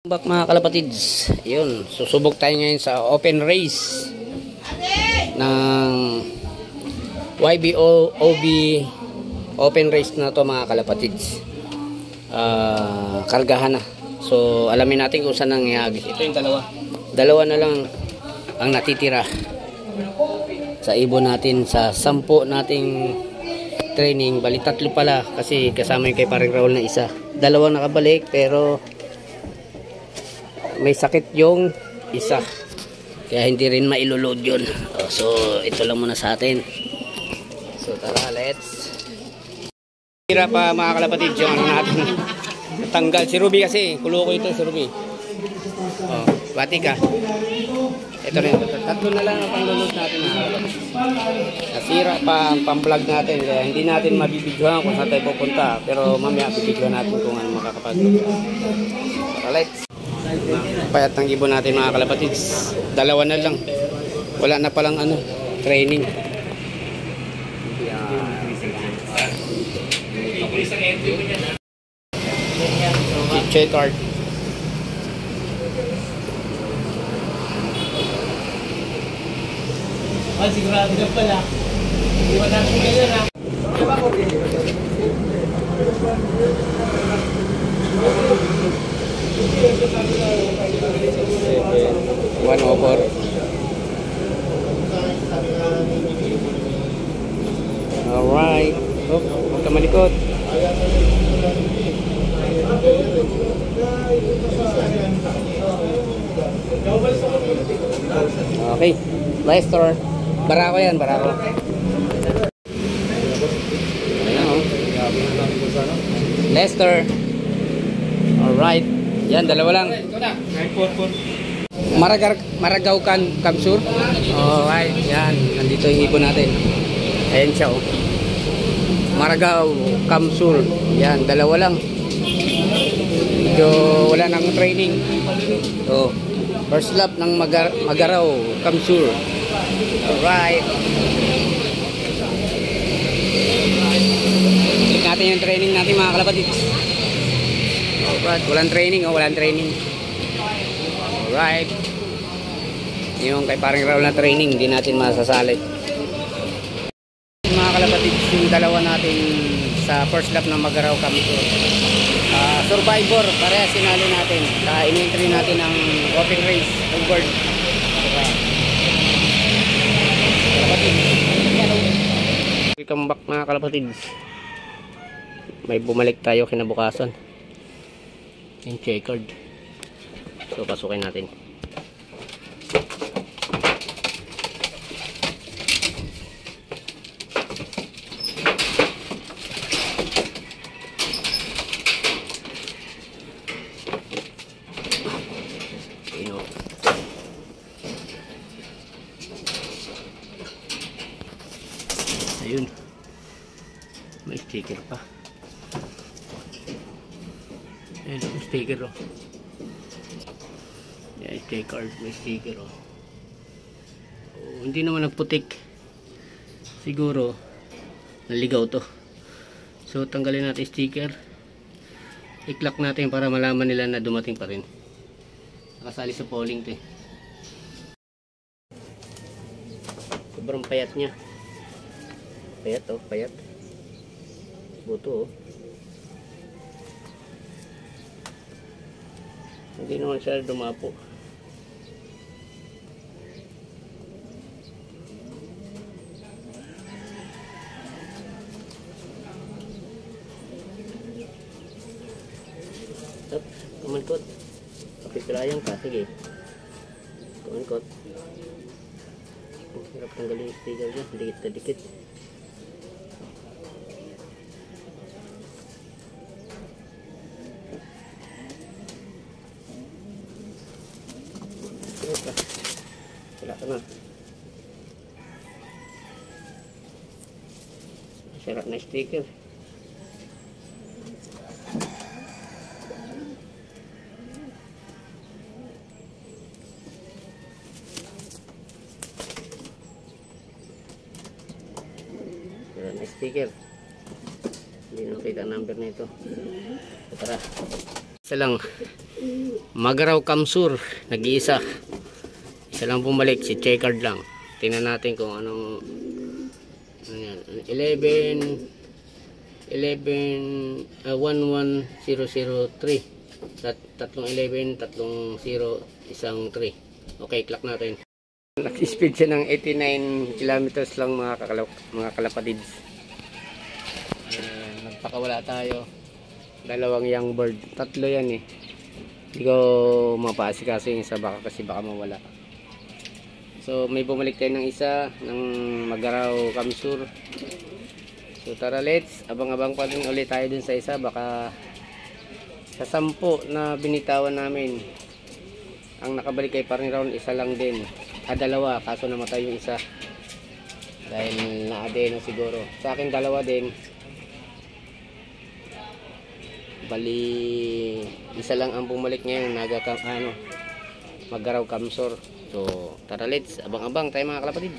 Back mga kalapatids, yun, susubok tayo ngayon sa open race ng YBO OB open race na to mga kalapatids. Kargahan na. So alamin natin kung saan ang ihagis. Ito yung dalawa na lang ang natitira sa ibon natin sa 10 nating training. Bali 3 pala kasi kasama yung kay paring Raul na isa. 2 nakabalik pero may sakit yung isa kaya hindi rin mailoload yun. So ito lang muna sa atin. So tara, let's tira pa mga kalapatid yung ano natin. Natanggal si Ruby kasi kulo ko ito si Ruby. Bati ka. Ito rin, 3 na lang ang panglulod natin mga kalapatid. Nasira pa ang pang-vlog natin kaya hindi natin mabibidyohan kung saan tayo pupunta, pero mamaya bibidyohan natin kung ano makakapag-vlog. Tara, let's payat ng ibon natin mga kalapatids. 2 na lang. Wala na palang ano, training. Check card. Sigurado ka pala. Iwan natin ngayon ha. One over. Alright. Huwag ka malikot. Okay. Leicester. Barako yan, barako. Leicester. Alright. Yan, 2 lang. Maragaw Kamsur. Alright, yan. Nandito yung ibon natin. Ayan siya, oh. Maragaw Kamsur. Yan, 2 lang. Medyo wala nang training. So, first lap ng Magaraw Kamsur. Alright. Click natin yung training natin mga kalapatids. Alright, walang training, oh, walang training. Alright. Yung kay paring Raul na training, hindi natin masasali. Mga kalapatids, yung 2 natin sa first lap ng Magaraw Kamsur. Survivor, pareha sinali natin. In-entry natin ang open race, award. Welcome back mga kalapatids. May bumalik tayo kinabukasan. Yung checkered. So pasukin natin. Ayun, may sticker pa. Ayun, may sticker, oh. Yan, sticker, may sticker, oh. Oh, hindi naman nagputik. Siguro naligaw to. So tanggalin natin sticker. I-clack natin para malaman nila na dumating pa rin. Nakasali sa polling to, eh. Sobrang payat niya. Payat, oh, payat. Buto, oh. Hindi naman siya dumapo. Stop, kumankot. Kapipilayang ka, sige. Kumankot. Hirap tanggalin yung sticker dyan, dikit na dikit. Wala ka na. Sarap na sticker. Sarap na sticker. Hindi na nakita ang number na ito. Tara. Isa lang. Magaraw Kamsur, nag-iisa. Isa lang bumalik, si checkered lang. Tingnan natin kung anong ano yan. 11003. Tatlong 11, tatlong 0, isang 3. Okay, clock natin. Nag-speed siya ng 89 kilometers lang mga kalapatids. Nagpakawala tayo. Dalawang young bird. Tatlo yan eh. Hindi ko mapasikaso yung isa baka kasi baka mawala. So may bumalik tayo ng isa ng Magaraw Kamsur. So tara, let's abang-abang pa rin ulit tayo dun sa isa. Baka sa 10 na binitawan namin, ang nakabalik kay Parni Round isa lang din. Dalawa, kaso namatay yung isa dahil na-adeno siguro. Sa akin dalawa din. Bali isa lang ang bumalik ngayon, Magaraw Kamsur. So tara, let's abang-abang tayo mga kalapatid.